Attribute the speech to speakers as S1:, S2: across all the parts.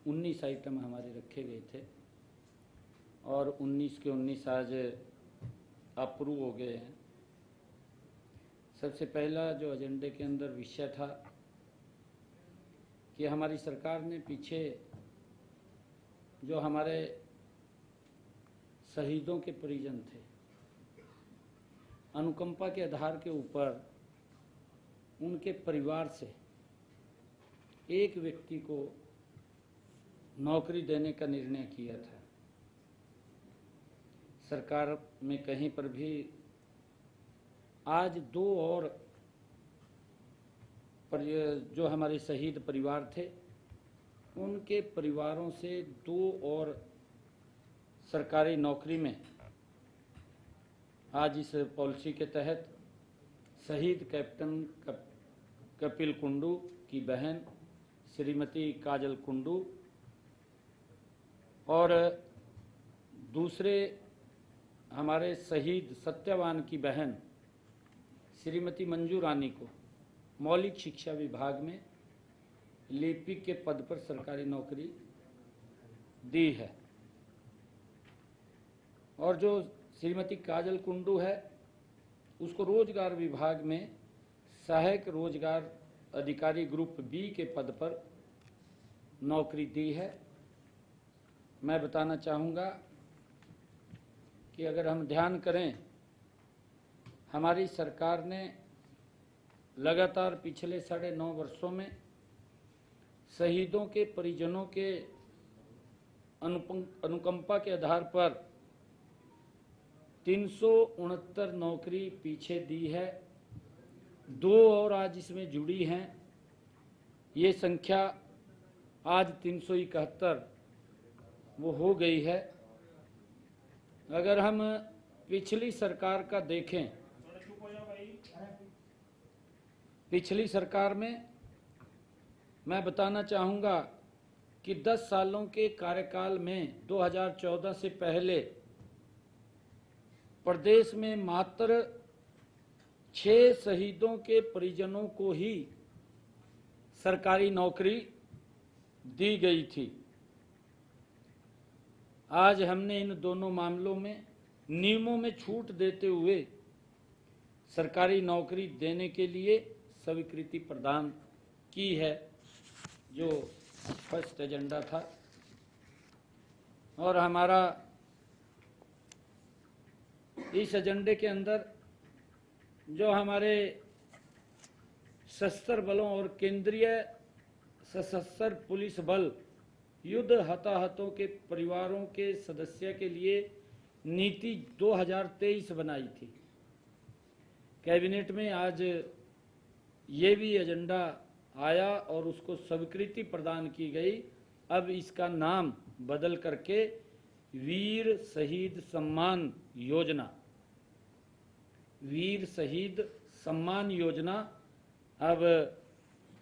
S1: 19 item हमारे रखे गए थे और 19 के 19 आज अप्रूव हो गए हैं। सबसे पहला जो एजेंडे के अंदर विषय था कि हमारी सरकार ने पीछे जो हमारे शहीदों के परिजन थे, अनुकंपा के आधार के ऊपर उनके परिवार से एक व्यक्ति को नौकरी देने का निर्णय किया था। सरकार में कहीं पर भी आज 2 और जो हमारे शहीद परिवार थे उनके परिवारों से 2 और सरकारी नौकरी में आज इस पॉलिसी के तहत शहीद कैप्टन कपिल कुंडू की बहन श्रीमती काजल कुंडू और दूसरे हमारे शहीद सत्यवान की बहन श्रीमती मंजू रानी को मौलिक शिक्षा विभाग में लिपिक के पद पर सरकारी नौकरी दी है। और जो श्रीमती काजल कुंडू है उसको रोजगार विभाग में सहायक रोजगार अधिकारी ग्रुप बी के पद पर नौकरी दी है। मैं बताना चाहूँगा कि अगर हम ध्यान करें, हमारी सरकार ने लगातार पिछले 9.5 वर्षों में शहीदों के परिजनों के अनुकंपा के आधार पर 369 नौकरी पीछे दी है। 2 और आज इसमें जुड़ी हैं। ये संख्या आज 371 वो हो गई है। अगर हम पिछली सरकार का देखें, पिछली सरकार में मैं बताना चाहूँगा कि 10 सालों के कार्यकाल में 2014 से पहले प्रदेश में मात्र 6 शहीदों के परिजनों को ही सरकारी नौकरी दी गई थी। आज हमने इन दोनों मामलों में नियमों में छूट देते हुए सरकारी नौकरी देने के लिए स्वीकृति प्रदान की है, जो फर्स्ट एजेंडा था। और हमारा इस एजेंडे के अंदर जो हमारे सशस्त्र बलों और केंद्रीय सशस्त्र पुलिस बल युद्ध हताहतों के परिवारों के सदस्य के लिए नीति 2023 बनाई थी। कैबिनेट में आज ये भी एजेंडा आया और उसको स्वीकृति प्रदान की गई। अब इसका नाम बदल करके वीर शहीद सम्मान योजना, वीर शहीद सम्मान योजना अब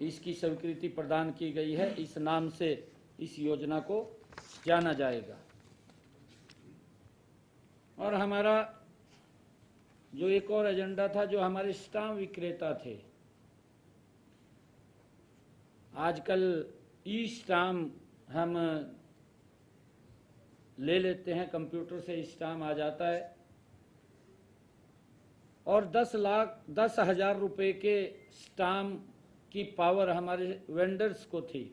S1: इसकी स्वीकृति प्रदान की गई है। इस नाम से इस योजना को जाना जाएगा। और हमारा जो एक और एजेंडा था, जो हमारे स्टाम्प विक्रेता थे, आजकल ई स्टाम्प हम ले लेते हैं, कंप्यूटर से स्टाम्प आ जाता है और 10,00,000 रुपए के स्टाम्प की पावर हमारे वेंडर्स को थी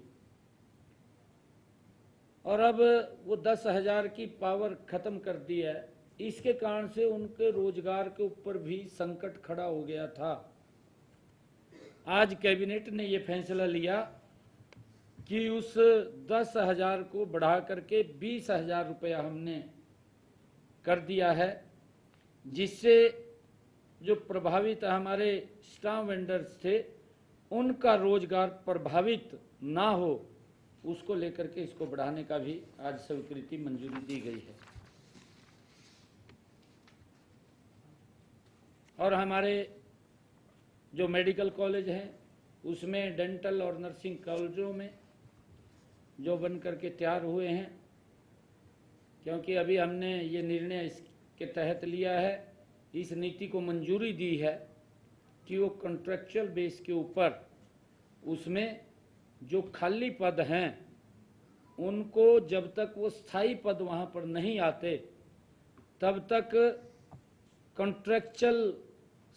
S1: और अब वो 10,000 की पावर खत्म कर दी है। इसके कारण से उनके रोजगार के ऊपर भी संकट खड़ा हो गया था। आज कैबिनेट ने ये फैसला लिया कि उस 10,000 को बढ़ा करके 20,000 रुपया हमने कर दिया है, जिससे जो प्रभावित हमारे स्टाम्प वेंडर्स थे उनका रोजगार प्रभावित ना हो, उसको लेकर के इसको बढ़ाने का भी आज स्वीकृति मंजूरी दी गई है। और हमारे जो मेडिकल कॉलेज हैं उसमें डेंटल और नर्सिंग कॉलेजों में जो बन करके तैयार हुए हैं, क्योंकि अभी हमने ये निर्णय इसके तहत लिया है, इस नीति को मंजूरी दी है कि वो कॉन्ट्रैक्चुअल बेस के ऊपर उसमें जो खाली पद हैं उनको जब तक वो स्थायी पद वहां पर नहीं आते तब तक कॉन्ट्रैक्चुअल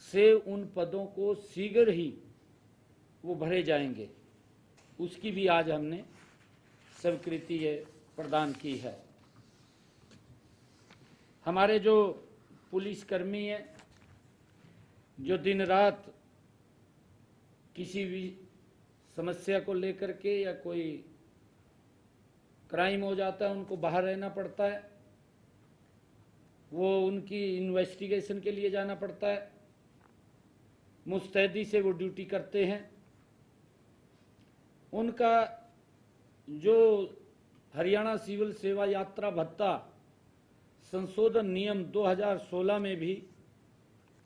S1: से उन पदों को शीघ्र ही वो भरे जाएंगे, उसकी भी आज हमने स्वीकृति प्रदान की है। हमारे जो पुलिसकर्मी हैं, जो दिन रात किसी भी समस्या को लेकर के या कोई क्राइम हो जाता है उनको बाहर रहना पड़ता है, वो उनकी इन्वेस्टिगेशन के लिए जाना पड़ता है, मुस्तैदी से वो ड्यूटी करते हैं। उनका जो हरियाणा सिविल सेवा यात्रा भत्ता संशोधन नियम 2016 में भी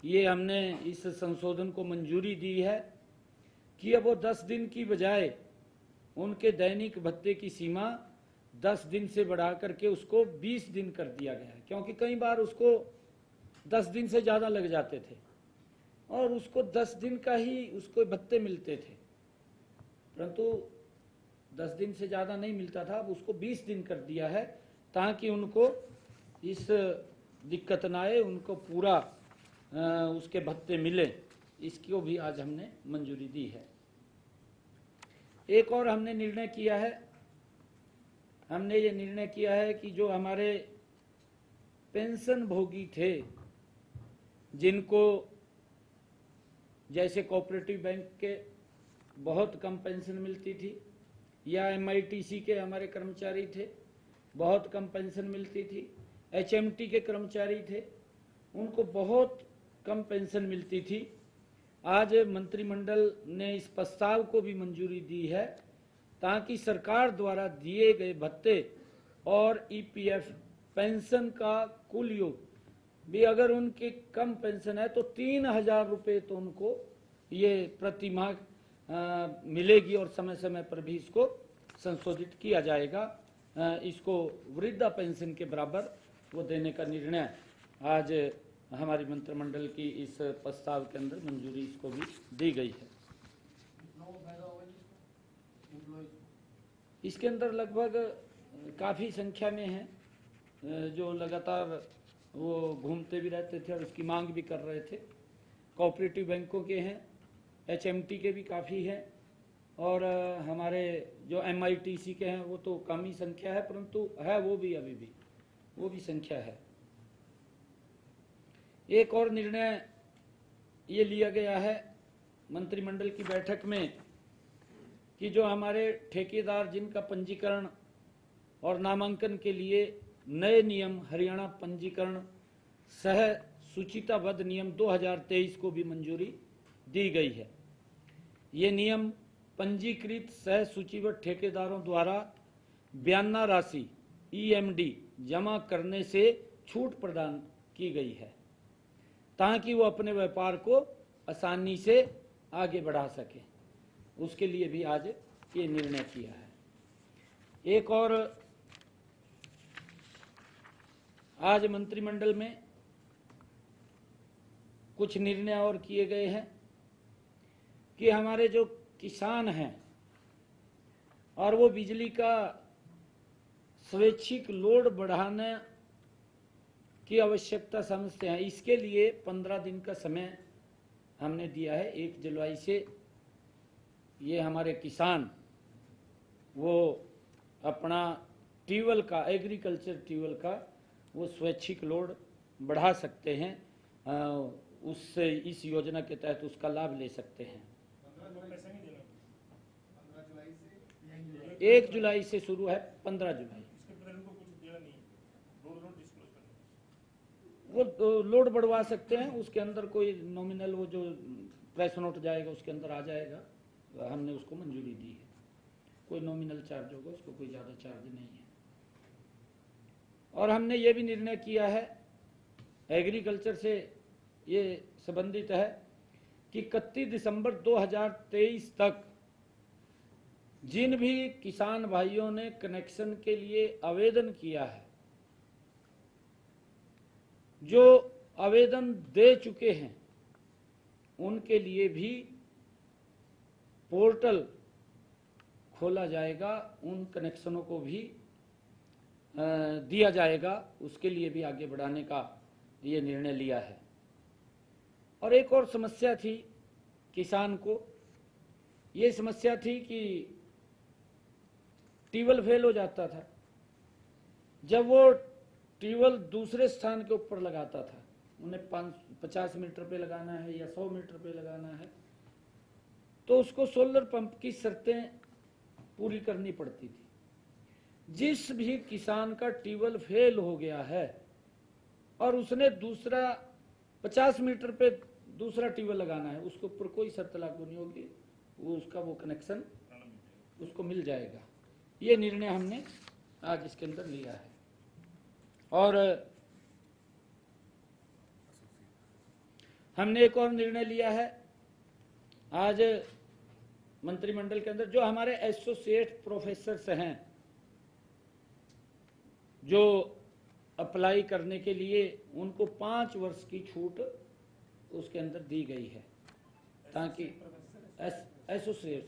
S1: ये हमने इस संशोधन को मंजूरी दी है कि अब वो 10 दिन की बजाय उनके दैनिक भत्ते की सीमा 10 दिन से बढ़ा करके उसको 20 दिन कर दिया गया है, क्योंकि कई बार उसको 10 दिन से ज़्यादा लग जाते थे और उसको 10 दिन का ही उसको भत्ते मिलते थे, परंतु 10 दिन से ज़्यादा नहीं मिलता था। अब उसको 20 दिन कर दिया है ताकि उनको इस दिक्कत ना आए, उनको पूरा उसके भत्ते मिले, इसको भी आज हमने मंजूरी दी है। एक और हमने निर्णय किया है, हमने ये निर्णय किया है कि जो हमारे पेंशन भोगी थे, जिनको जैसे कोऑपरेटिव बैंक के बहुत कम पेंशन मिलती थी या MITC के हमारे कर्मचारी थे, बहुत कम पेंशन मिलती थी, HMT के कर्मचारी थे, उनको बहुत कम पेंशन मिलती थी। आज मंत्रिमंडल ने इस प्रस्ताव को भी मंजूरी दी है ताकि सरकार द्वारा दिए गए भत्ते और EPF पेंशन का कुल योग भी अगर उनके कम पेंशन है तो 3,000 रुपये तो उनको ये प्रति माह मिलेगी और समय समय पर भी इसको संशोधित किया जाएगा। इसको वृद्धा पेंशन के बराबर वो देने का निर्णय आज हमारी मंत्रिमंडल की इस प्रस्ताव के अंदर मंजूरी इसको भी दी गई है। इसके अंदर लगभग काफ़ी संख्या में हैं जो लगातार वो घूमते भी रहते थे और इसकी मांग भी कर रहे थे। कोऑपरेटिव बैंकों के हैं, HMT के भी काफ़ी हैं और हमारे जो MITC के हैं वो तो कम ही संख्या है, परंतु है वो भी अभी भी वो भी संख्या है। एक और निर्णय ये लिया गया है मंत्रिमंडल की बैठक में कि जो हमारे ठेकेदार जिनका पंजीकरण और नामांकन के लिए नए नियम हरियाणा पंजीकरण सह सूचिताबद्ध नियम 2023 को भी मंजूरी दी गई है। ये नियम पंजीकृत सह सूचीबद्ध ठेकेदारों द्वारा बयाना राशि EMD जमा करने से छूट प्रदान की गई है ताकि वो अपने व्यापार को आसानी से आगे बढ़ा सके, उसके लिए भी आज ये निर्णय किया है। एक और आज मंत्रिमंडल में कुछ निर्णय और किए गए हैं कि हमारे जो किसान हैं और वो बिजली का स्वैच्छिक लोड बढ़ाने की आवश्यकता समझते हैं, इसके लिए 15 दिन का समय हमने दिया है। 1 जुलाई से ये हमारे किसान वो अपना ट्यूबवेल का, एग्रीकल्चर ट्यूबवेल का वो स्वैच्छिक लोड बढ़ा सकते हैं, उससे इस योजना के तहत उसका लाभ ले सकते हैं। 1 जुलाई से शुरू है, 15 जुलाई वो लोड बढ़वा सकते हैं। उसके अंदर कोई नॉमिनल वो जो प्रेस नोट जाएगा उसके अंदर आ जाएगा, हमने उसको मंजूरी दी है। कोई नॉमिनल चार्ज होगा, उसको कोई ज़्यादा चार्ज नहीं है। और हमने ये भी निर्णय किया है, एग्रीकल्चर से ये संबंधित है कि 31 दिसंबर 2023 तक जिन भी किसान भाइयों ने कनेक्शन के लिए आवेदन किया है, जो आवेदन दे चुके हैं, उनके लिए भी पोर्टल खोला जाएगा, उन कनेक्शनों को भी दिया जाएगा, उसके लिए भी आगे बढ़ाने का ये निर्णय लिया है। और एक और समस्या थी किसान को, ये समस्या थी कि ट्यूबवेल फेल हो जाता था। जब वो ट्यूबवेल दूसरे स्थान के ऊपर लगाता था, उन्हें 50 मीटर पे लगाना है या 100 मीटर पे लगाना है, तो उसको सोलर पंप की शर्तें पूरी करनी पड़ती थी। जिस भी किसान का ट्यूबवेल फेल हो गया है और उसने दूसरा 50 मीटर पे दूसरा ट्यूबवेल लगाना है, उसके ऊपर कोई शर्त लागू नहीं होगी, वो कनेक्शन उसको मिल जाएगा। ये निर्णय हमने आज इसके अंदर लिया है। और हमने एक और निर्णय लिया है आज मंत्रिमंडल के अंदर, जो हमारे एसोसिएट प्रोफेसर्स हैं जो अप्लाई करने के लिए, उनको 5 वर्ष की छूट उसके अंदर दी गई है, ताकि एसोसिएट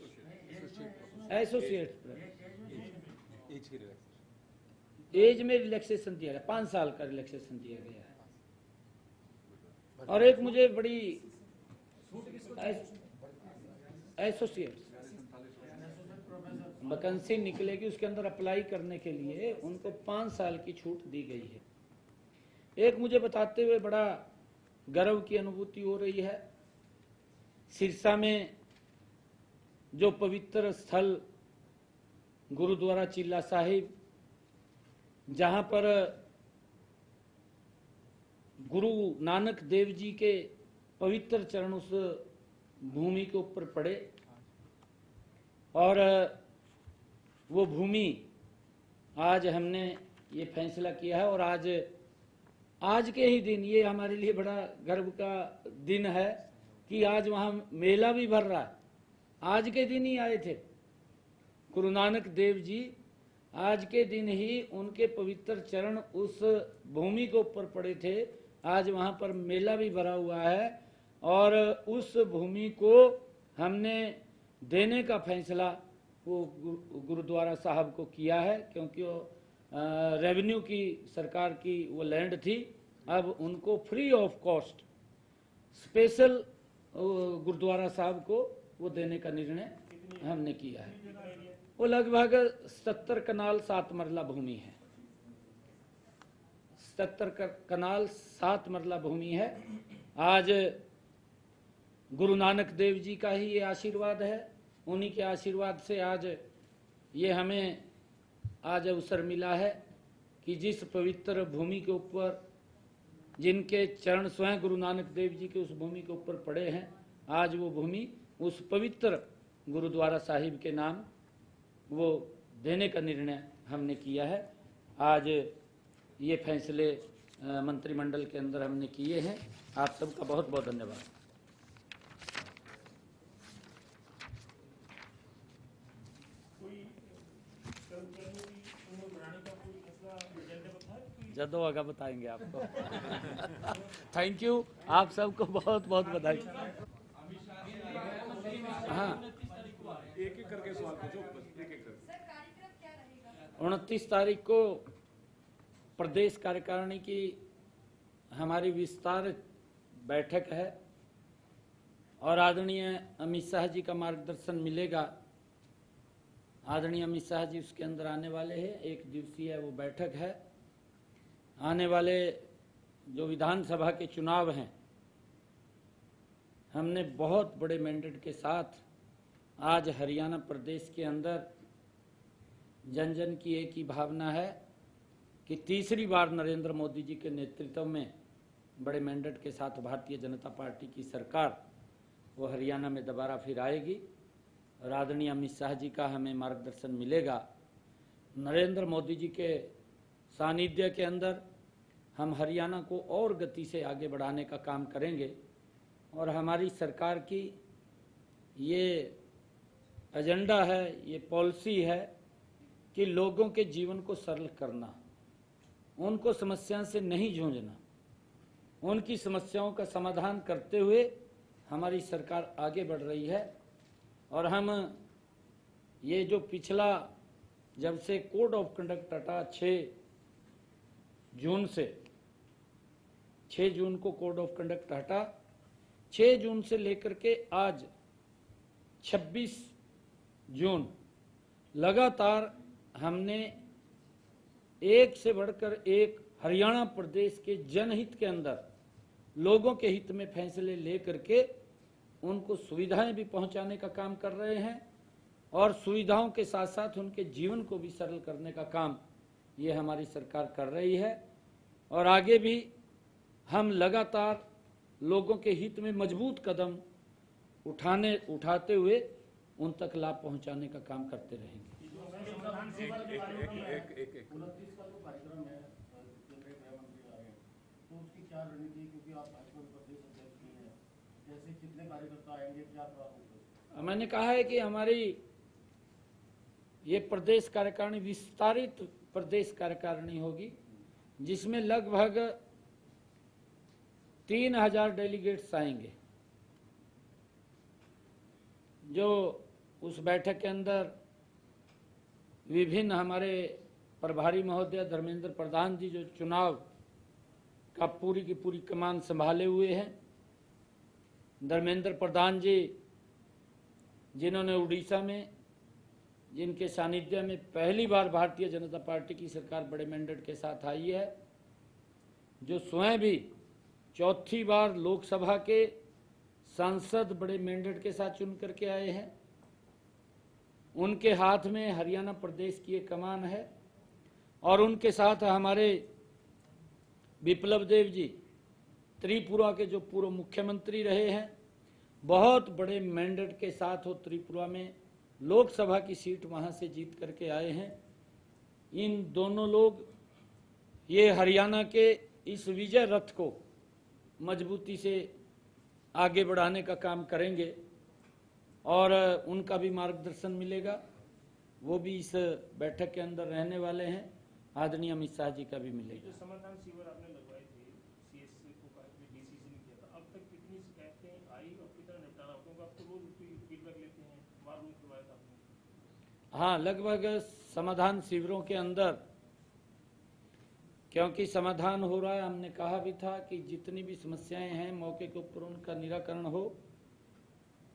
S1: एज में रिलैक्सेशन दिया गया, 5 साल का रिलैक्सेशन दिया गया है। और एक मुझे बड़ी एसोसिएट वैकेंसी निकलेगी, उसके अंदर अप्लाई करने के लिए उनको 5 साल की छूट दी गई है। एक मुझे बताते हुए बड़ा गर्व की अनुभूति हो रही है, सिरसा में जो पवित्र स्थल गुरुद्वारा चिल्ला साहिब, जहां पर गुरु नानक देव जी के पवित्र चरण उस भूमि के ऊपर पड़े, और वो भूमि आज हमने ये फैसला किया है। और आज के ही दिन, ये हमारे लिए बड़ा गर्व का दिन है कि आज वहां मेला भी भर रहा है। आज के दिन ही आए थे गुरु नानक देव जी, आज के दिन ही उनके पवित्र चरण उस भूमि के ऊपर पड़े थे। आज वहां पर मेला भी भरा हुआ है और उस भूमि को हमने देने का फैसला वो गुरुद्वारा साहब को किया है, क्योंकि वो रेवेन्यू की सरकार की वो लैंड थी। अब उनको free of cost special Gurudwara Sahib को वो देने का निर्णय हमने किया है। वो लगभग 70 कनाल 7 मरला भूमि है, 70 कनाल 7 मरला भूमि है। आज गुरु नानक देव जी का ही ये आशीर्वाद है, उन्हीं के आशीर्वाद से आज ये हमें आज अवसर मिला है कि जिस पवित्र भूमि के ऊपर, जिनके चरण स्वयं गुरु नानक देव जी के उस भूमि के ऊपर पड़े हैं, आज वो भूमि उस पवित्र गुरुद्वारा साहिब के नाम वो देने का निर्णय हमने किया है। आज ये फैसले मंत्रिमंडल के अंदर हमने किए हैं। आप सबका बहुत बहुत धन्यवाद। जदों होगा बताएंगे आपको। थैंक यू, आप सबको बहुत बहुत बधाई। हाँ,
S2: एक एक करके सवाल पूछो, एक एक करके।
S1: 29 तारीख को प्रदेश कार्यकारिणी की हमारी विस्तार बैठक है और आदरणीय अमित शाह जी का मार्गदर्शन मिलेगा। आदरणीय अमित शाह जी उसके अंदर आने वाले हैं, 1 दिवसीय वो बैठक है। आने वाले जो विधानसभा के चुनाव हैं, हमने बहुत बड़े मैंडेट के साथ आज हरियाणा प्रदेश के अंदर जन जन की एक ही भावना है कि तीसरी बार नरेंद्र मोदी जी के नेतृत्व में बड़े मैंडेट के साथ भारतीय जनता पार्टी की सरकार वो हरियाणा में दोबारा फिर आएगी और आदरणीय अमित शाह जी का हमें मार्गदर्शन मिलेगा। नरेंद्र मोदी जी के सानिध्य के अंदर हम हरियाणा को और गति से आगे बढ़ाने का काम करेंगे और हमारी सरकार की ये एजेंडा है, ये पॉलिसी है कि लोगों के जीवन को सरल करना, उनको समस्याओं से नहीं जूझना, उनकी समस्याओं का समाधान करते हुए हमारी सरकार आगे बढ़ रही है। और हम ये जो पिछला जब से कोड ऑफ कंडक्ट हटा 6 जून से, 6 जून को कोड ऑफ कंडक्ट हटा, 6 जून से लेकर के आज 26 जून लगातार हमने एक से बढ़कर एक हरियाणा प्रदेश के जनहित के अंदर लोगों के हित में फैसले लेकर के उनको सुविधाएं भी पहुंचाने का काम कर रहे हैं और सुविधाओं के साथ साथ उनके जीवन को भी सरल करने का काम ये हमारी सरकार कर रही है। और आगे भी हम लगातार लोगों के हित में मजबूत कदम उठाते हुए उन तक लाभ पहुंचाने का काम करते रहेंगे। मैंने कहा है कि हमारी ये प्रदेश कार्यकारिणी विस्तारित प्रदेश कार्यकारिणी होगी, जिसमें लगभग 3000 डेलीगेट्स आएंगे, जो उस बैठक के अंदर विभिन्न हमारे प्रभारी महोदय धर्मेंद्र प्रधान जी जो चुनाव का पूरी की पूरी कमान संभाले हुए हैं, धर्मेंद्र प्रधान जी जिन्होंने उड़ीसा में, जिनके सानिध्य में पहली बार भारतीय जनता पार्टी की सरकार बड़े मैंडेट के साथ आई है, जो स्वयं भी 4थी बार लोकसभा के सांसद बड़े मैंडेट के साथ चुन करके आए हैं, उनके हाथ में हरियाणा प्रदेश की एक कमान है। और उनके साथ हमारे विप्लव देव जी त्रिपुरा के जो पूर्व मुख्यमंत्री रहे हैं, बहुत बड़े मैंडेट के साथ वो त्रिपुरा में लोकसभा की सीट वहां से जीत करके आए हैं। इन दोनों लोग ये हरियाणा के इस विजय रथ को मजबूती से आगे बढ़ाने का काम करेंगे और उनका भी मार्गदर्शन मिलेगा। वो भी इस बैठक के अंदर रहने वाले हैं। आदरणीय अमित शाह जी का भी मिलेगा।
S3: जो समाधान शिविर आपने लगवाए थे, सीएससी को डीसीसी ने किया था, अब तक कितनी शिकायतें आई और कितना निपटारा? क्योंकि आप तो रोज फीडबैक लेते हैं, वार रूम करवाया था आपने।
S1: हाँ, लगभग समाधान शिविरों के अंदर, क्योंकि समाधान हो रहा है, हमने कहा भी था कि जितनी भी समस्याएं हैं मौके के ऊपर उनका निराकरण हो।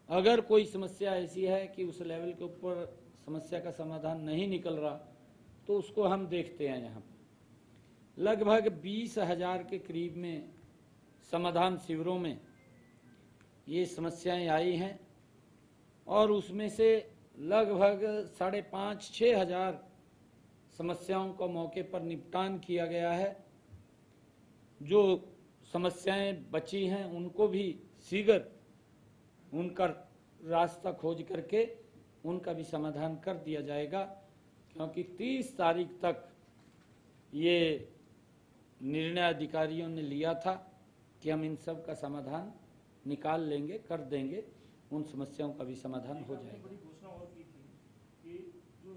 S1: अगर कोई समस्या ऐसी है कि उस लेवल के ऊपर समस्या का समाधान नहीं निकल रहा तो उसको हम देखते हैं। यहाँ पर लगभग 20,000 के करीब में समाधान शिविरों में ये समस्याएं आई हैं और उसमें से लगभग 5,500-6 हजार समस्याओं को मौके पर निपटान किया गया है। जो समस्याएं बची हैं उनको भी शीघ्र उनका रास्ता खोज करके उनका भी समाधान कर दिया जाएगा, क्योंकि 30 तारीख तक ये निर्णय अधिकारियों ने लिया था कि हम इन सब का समाधान निकाल लेंगे, कर देंगे, उन समस्याओं का भी समाधान हो जाएगा।
S3: बड़ी घोषणा और की थी कि जो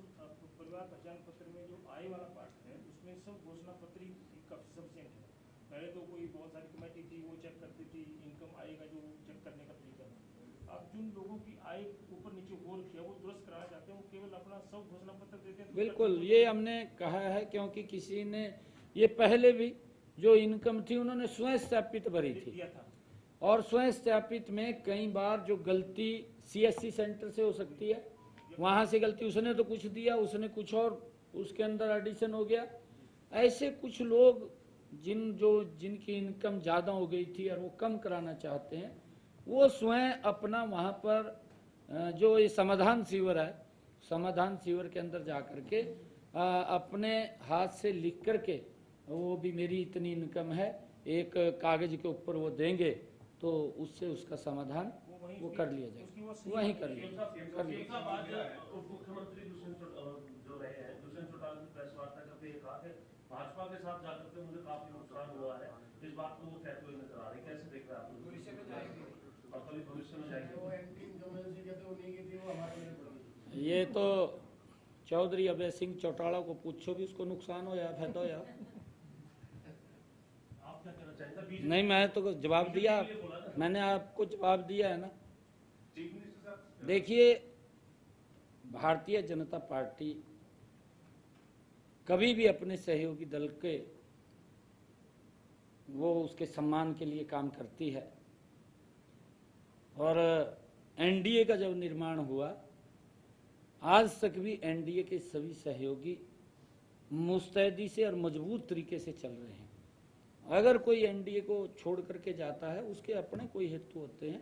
S3: परिवार पहचान पत्र में जो आय वाला पार्ट है उसमें सब घोषणा पत्र ही काफी सफिशिएंट है। पहले तो कोई बहुत सारी कमेटी थी, वो चेक करती थी इनकम आएगा, जो चेक करने का तरीका था। अब जिन लोगों की आय ऊपर नीचे हो रखी है वो दुरुस्त कराना चाहते हैं, वो केवल अपना सब घोषणा पत्र देते हैं।
S1: बिल्कुल, ये हमने कहा है, क्योंकि किसी ने ये पहले भी जो इनकम थी उन्होंने स्वयं सत्यापित भरी थी और स्वयं सत्यापित में कई बार जो गलती सीएससी सेंटर से हो सकती है, वहां से गलती, उसने तो कुछ दिया, उसने कुछ और उसके अंदर एडिशन हो गया। ऐसे कुछ लोग जिनकी इनकम ज्यादा हो गई थी और वो कम कराना चाहते हैं, वो स्वयं अपना वहां पर जो ये समाधान शिविर है, समाधान शिविर के अंदर जा करके अपने हाथ से लिख करके, वो भी मेरी इतनी इनकम है, एक कागज के ऊपर वो देंगे तो उससे उसका समाधान वो कर लिया जाएगा, वहीं कर लिया जाएगा।
S4: मुख्यमंत्री जो रहे हैं दुष्यंत चौटाला की प्रेस वार्ता करते हुए कहा कि भाजपा के साथ जाकर के मुझे काफी नुकसान हुआ है, इस बात को वो कहते हुए नजर आ रहे, कैसे देख रहे हैं आप? भविष्य में जाएंगे।
S1: ये तो चौधरी अभय सिंह चौटाला को पूछो भी उसको नुकसान हो या फायदा हो।
S4: आप क्या कहना चाहेंगे?
S1: नहीं, मैं तो जवाब दिया, मैंने आपको जवाब दिया है ना। देखिए, भारतीय जनता पार्टी कभी भी अपने सहयोगी दल के वो उसके सम्मान के लिए काम करती है। और एनडीए का जब निर्माण हुआ, आज तक भी एनडीए के सभी सहयोगी मुस्तैदी से और मजबूत तरीके से चल रहे हैं। अगर कोई एनडीए को छोड़ करके जाता है, उसके अपने कोई हेतु होते हैं,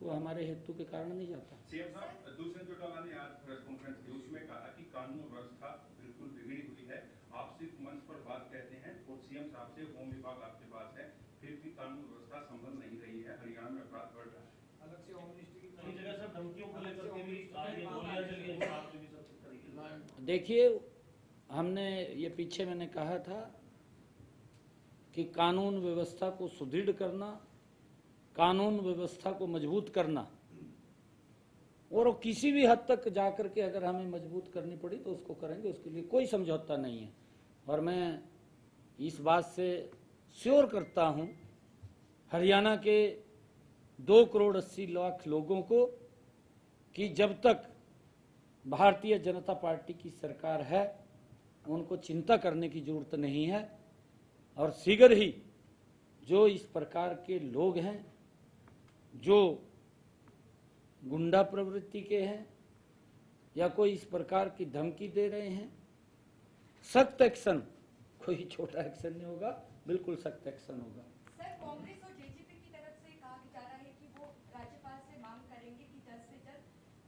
S1: वो हमारे हेतु के कारण नहीं जाता।
S5: सीएम साहब, दुष्यंत चौटाला ने आज प्रेस कॉन्फ्रेंस की उसमें कहा कि कानून व्यवस्था बिल्कुल बिगड़ी हुई है। आप सिर्फ मंच पर बात कहते हैं और सीएम साहब से होम विभाग आपके पास है, फिर भी कानून व्यवस्था संभल नहीं रही है। हरियाणा में अपराध बढ़ रहा है।
S3: अलग से होम मिनिस्ट्री की
S4: कई जगह सर धमकियों को लेकर के भी आगे गोलियां चली हैं, आप भी सब तरीके से।
S1: देखिए, हमने ये पीछे मैंने कहा था कि कानून व्यवस्था को सुदृढ़ करना, कानून व्यवस्था को मजबूत करना, और वो किसी भी हद तक जाकर के अगर हमें मजबूत करनी पड़ी तो उसको करेंगे, उसके लिए कोई समझौता नहीं है। और मैं इस बात से श्योर करता हूं हरियाणा के 2,80,00,000 लोगों को कि जब तक भारतीय जनता पार्टी की सरकार है उनको चिंता करने की जरूरत नहीं है। और शीघ्र ही जो इस प्रकार के लोग हैं जो गुंडा प्रवृत्ति के हैं या कोई इस प्रकार की धमकी दे रहे हैं, सख्त एक्शन, कोई छोटा एक्शन नहीं होगा, बिल्कुल सख्त एक्शन होगा।
S6: सर, कांग्रेस और जेजेपी की तरफ से कहा जा रहा है कि वो राज्यपाल से मांग करेंगे कि जल्द से जल्द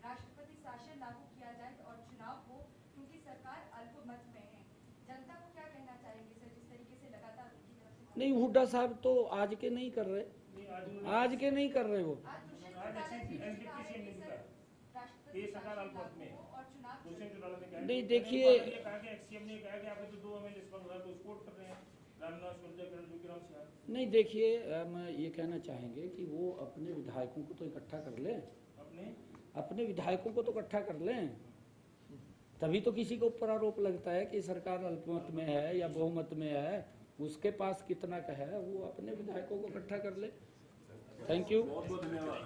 S6: राष्ट्रपति शासन लागू किया जाए और चुनाव हो, क्योंकि सरकार अल्पमत में है। जनता को क्या कहना चाहेंगे सर, जिस तरीके से लगातार उनकी तरफ से?
S1: नहीं, हुड्डा साहब तो आज के नहीं कर रहे, आज के नहीं कर रहे वो।
S3: ये सरकार अल्पमत में है। दुष्यंत चौटाला ने कहा
S1: नहीं, देखिए,
S3: कहा कि एक्ससीएम ने कहा कि आपने तो 2 एमएलए बन रहा है, तो सपोर्ट कर रहे हैं रामनाथ सुरजा करण जोगीराम सिंह।
S1: नहीं, देखिए, हम ये कहना चाहेंगे कि वो अपने विधायकों को तो इकट्ठा कर लें, अपने विधायकों को तो इकट्ठा कर लें, तभी तो किसी के ऊपर आरोप लगता है कि सरकार अल्पमत में है या बहुमत में है। उसके पास कितना का है, वो अपने विधायकों को इकट्ठा कर ले। Thank you.
S2: बहुत बहुत धन्यवाद।